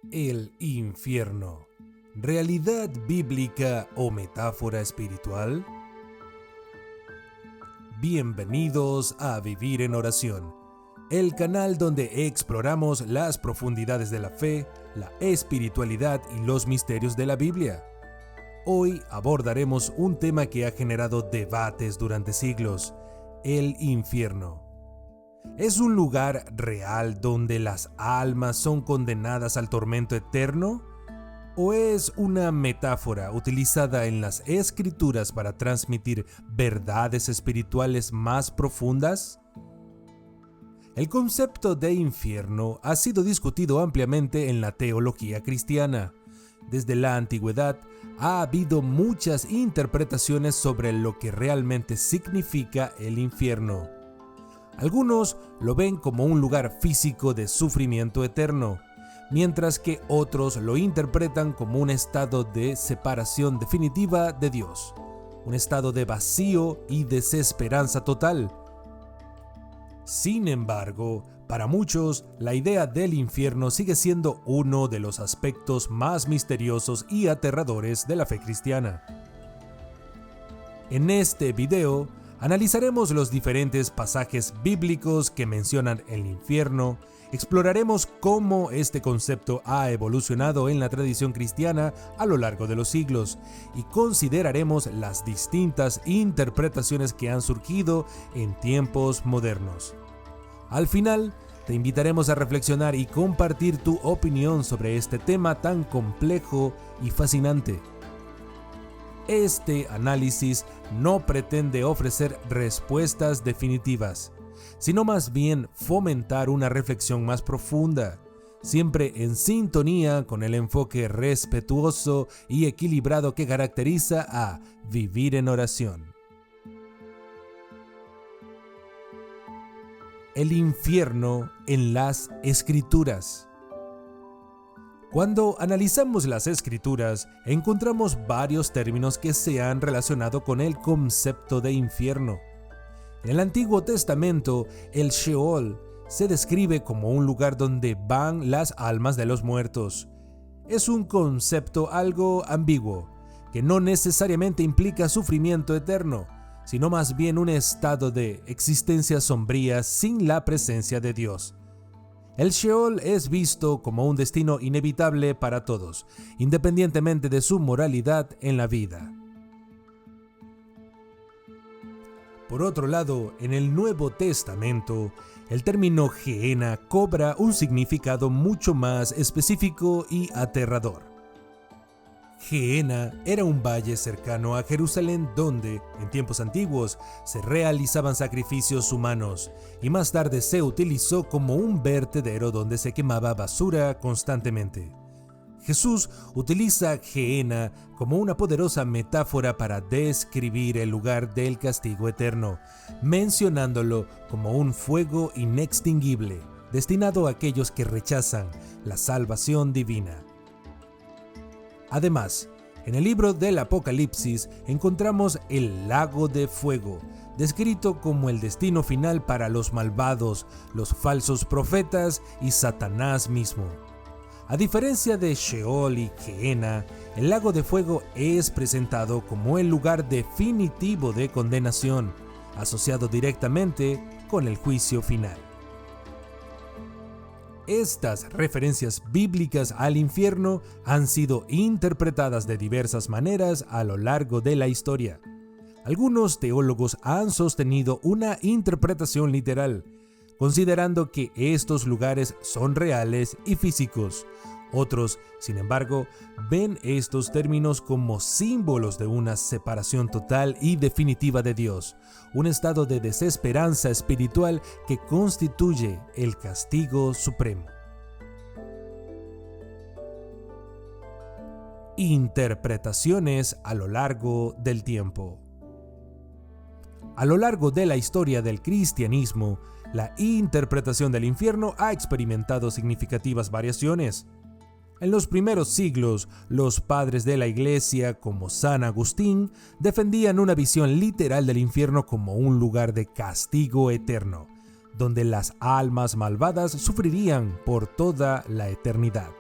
El infierno, ¿realidad bíblica o metáfora espiritual? Bienvenidos a Vivir en Oración, el canal donde exploramos las profundidades de la fe, la espiritualidad y los misterios de la Biblia. Hoy abordaremos un tema que ha generado debates durante siglos: el infierno. ¿Es un lugar real donde las almas son condenadas al tormento eterno? ¿O es una metáfora utilizada en las Escrituras para transmitir verdades espirituales más profundas? El concepto de infierno ha sido discutido ampliamente en la teología cristiana. Desde la antigüedad ha habido muchas interpretaciones sobre lo que realmente significa el infierno. Algunos lo ven como un lugar físico de sufrimiento eterno, mientras que otros lo interpretan como un estado de separación definitiva de Dios, un estado de vacío y desesperanza total. Sin embargo, para muchos, la idea del infierno sigue siendo uno de los aspectos más misteriosos y aterradores de la fe cristiana. En este video, analizaremos los diferentes pasajes bíblicos que mencionan el infierno, exploraremos cómo este concepto ha evolucionado en la tradición cristiana a lo largo de los siglos y consideraremos las distintas interpretaciones que han surgido en tiempos modernos. Al final, te invitaremos a reflexionar y compartir tu opinión sobre este tema tan complejo y fascinante. Este análisis no pretende ofrecer respuestas definitivas, sino más bien fomentar una reflexión más profunda, siempre en sintonía con el enfoque respetuoso y equilibrado que caracteriza a Vivir en Oración. El infierno en las Escrituras. Cuando analizamos las Escrituras, encontramos varios términos que se han relacionado con el concepto de infierno. En el Antiguo Testamento, el Sheol se describe como un lugar donde van las almas de los muertos. Es un concepto algo ambiguo, que no necesariamente implica sufrimiento eterno, sino más bien un estado de existencia sombría sin la presencia de Dios. El Sheol es visto como un destino inevitable para todos, independientemente de su moralidad en la vida. Por otro lado, en el Nuevo Testamento, el término Gehenna cobra un significado mucho más específico y aterrador. Gehenna era un valle cercano a Jerusalén donde, en tiempos antiguos, se realizaban sacrificios humanos y más tarde se utilizó como un vertedero donde se quemaba basura constantemente. Jesús utiliza Gehenna como una poderosa metáfora para describir el lugar del castigo eterno, mencionándolo como un fuego inextinguible, destinado a aquellos que rechazan la salvación divina. Además, en el libro del Apocalipsis encontramos el lago de fuego, descrito como el destino final para los malvados, los falsos profetas y Satanás mismo. A diferencia de Sheol y Gehenna, el lago de fuego es presentado como el lugar definitivo de condenación, asociado directamente con el juicio final. Estas referencias bíblicas al infierno han sido interpretadas de diversas maneras a lo largo de la historia. Algunos teólogos han sostenido una interpretación literal, considerando que estos lugares son reales y físicos. Otros, sin embargo, ven estos términos como símbolos de una separación total y definitiva de Dios, un estado de desesperanza espiritual que constituye el castigo supremo. Interpretaciones a lo largo del tiempo. A lo largo de la historia del cristianismo, la interpretación del infierno ha experimentado significativas variaciones. En los primeros siglos, los padres de la Iglesia, como San Agustín, defendían una visión literal del infierno como un lugar de castigo eterno, donde las almas malvadas sufrirían por toda la eternidad.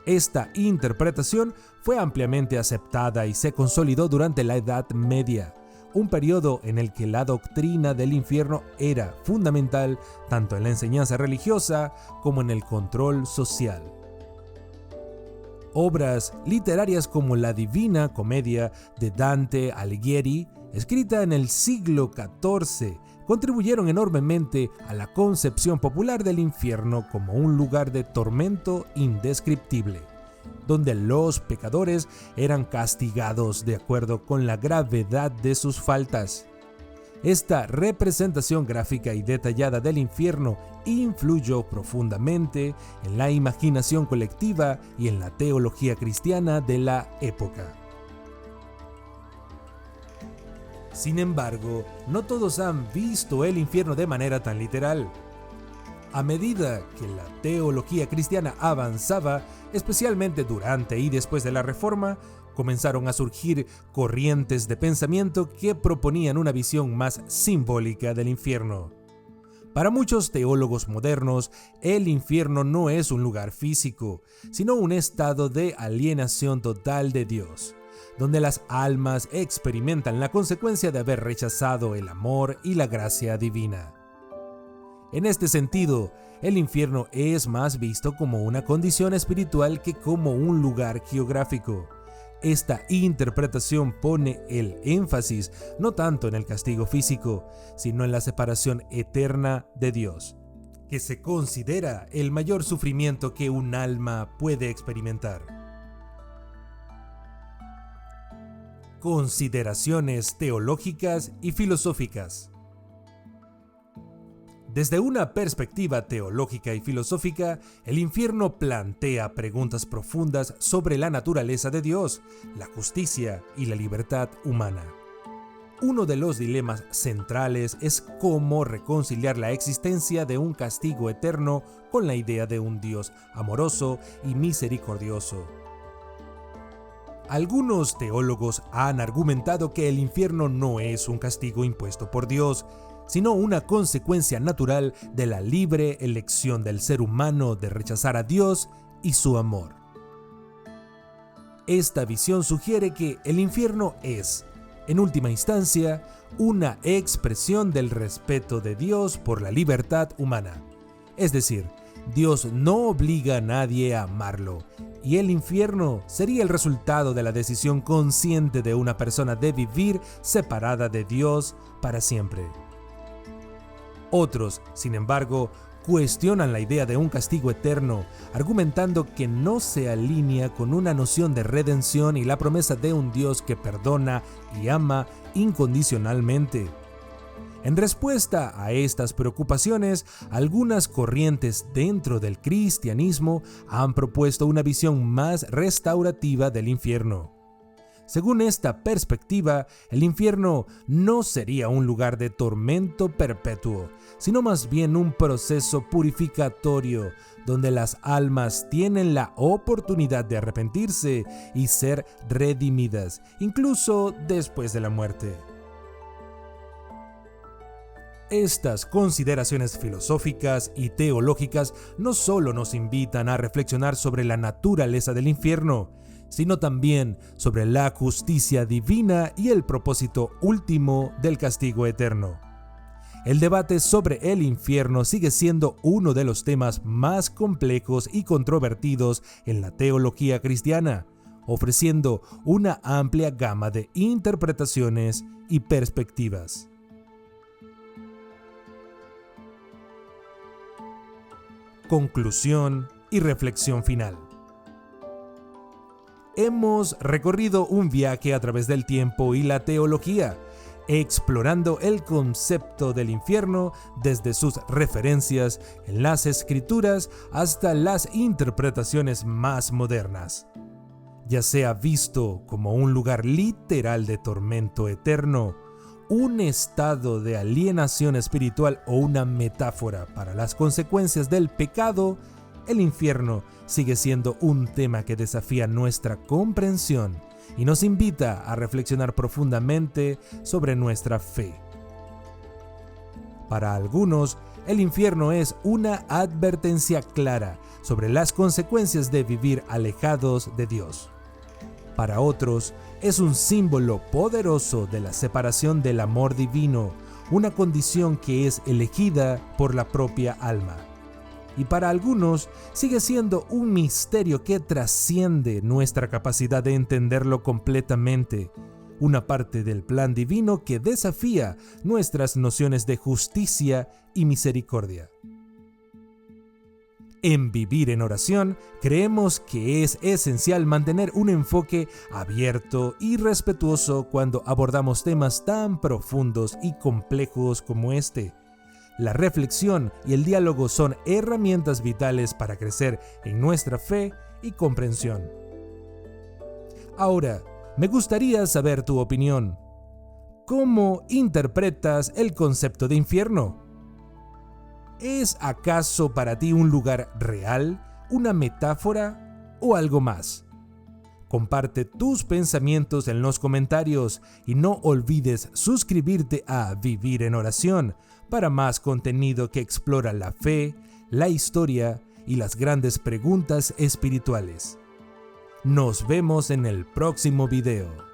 Esta interpretación fue ampliamente aceptada y se consolidó durante la Edad Media, un periodo en el que la doctrina del infierno era fundamental tanto en la enseñanza religiosa como en el control social. Obras literarias como la Divina Comedia de Dante Alighieri, escrita en el siglo XIV, contribuyeron enormemente a la concepción popular del infierno como un lugar de tormento indescriptible, donde los pecadores eran castigados de acuerdo con la gravedad de sus faltas. Esta representación gráfica y detallada del infierno influyó profundamente en la imaginación colectiva y en la teología cristiana de la época. Sin embargo, no todos han visto el infierno de manera tan literal. A medida que la teología cristiana avanzaba, especialmente durante y después de la Reforma, comenzaron a surgir corrientes de pensamiento que proponían una visión más simbólica del infierno. Para muchos teólogos modernos, el infierno no es un lugar físico, sino un estado de alienación total de Dios, donde las almas experimentan la consecuencia de haber rechazado el amor y la gracia divina. En este sentido, el infierno es más visto como una condición espiritual que como un lugar geográfico. Esta interpretación pone el énfasis no tanto en el castigo físico, sino en la separación eterna de Dios, que se considera el mayor sufrimiento que un alma puede experimentar. Consideraciones teológicas y filosóficas. Desde una perspectiva teológica y filosófica, el infierno plantea preguntas profundas sobre la naturaleza de Dios, la justicia y la libertad humana. Uno de los dilemas centrales es cómo reconciliar la existencia de un castigo eterno con la idea de un Dios amoroso y misericordioso. Algunos teólogos han argumentado que el infierno no es un castigo impuesto por Dios, sino una consecuencia natural de la libre elección del ser humano de rechazar a Dios y su amor. Esta visión sugiere que el infierno es, en última instancia, una expresión del respeto de Dios por la libertad humana. Es decir, Dios no obliga a nadie a amarlo, y el infierno sería el resultado de la decisión consciente de una persona de vivir separada de Dios para siempre. Otros, sin embargo, cuestionan la idea de un castigo eterno, argumentando que no se alinea con una noción de redención y la promesa de un Dios que perdona y ama incondicionalmente. En respuesta a estas preocupaciones, algunas corrientes dentro del cristianismo han propuesto una visión más restaurativa del infierno. Según esta perspectiva, el infierno no sería un lugar de tormento perpetuo, sino más bien un proceso purificatorio, donde las almas tienen la oportunidad de arrepentirse y ser redimidas, incluso después de la muerte. Estas consideraciones filosóficas y teológicas no solo nos invitan a reflexionar sobre la naturaleza del infierno, sino también sobre la justicia divina y el propósito último del castigo eterno. El debate sobre el infierno sigue siendo uno de los temas más complejos y controvertidos en la teología cristiana, ofreciendo una amplia gama de interpretaciones y perspectivas. Conclusión y reflexión final. Hemos recorrido un viaje a través del tiempo y la teología, explorando el concepto del infierno desde sus referencias en las Escrituras hasta las interpretaciones más modernas. Ya sea visto como un lugar literal de tormento eterno, un estado de alienación espiritual o una metáfora para las consecuencias del pecado, el infierno sigue siendo un tema que desafía nuestra comprensión y nos invita a reflexionar profundamente sobre nuestra fe. Para algunos, el infierno es una advertencia clara sobre las consecuencias de vivir alejados de Dios. Para otros, es un símbolo poderoso de la separación del amor divino, una condición que es elegida por la propia alma. Y para algunos, sigue siendo un misterio que trasciende nuestra capacidad de entenderlo completamente, una parte del plan divino que desafía nuestras nociones de justicia y misericordia. En Vivir en Oración, creemos que es esencial mantener un enfoque abierto y respetuoso cuando abordamos temas tan profundos y complejos como este. La reflexión y el diálogo son herramientas vitales para crecer en nuestra fe y comprensión. Ahora, me gustaría saber tu opinión. ¿Cómo interpretas el concepto de infierno? ¿Es acaso para ti un lugar real, una metáfora o algo más? Comparte tus pensamientos en los comentarios y no olvides suscribirte a Vivir en Oración para más contenido que explora la fe, la historia y las grandes preguntas espirituales. Nos vemos en el próximo video.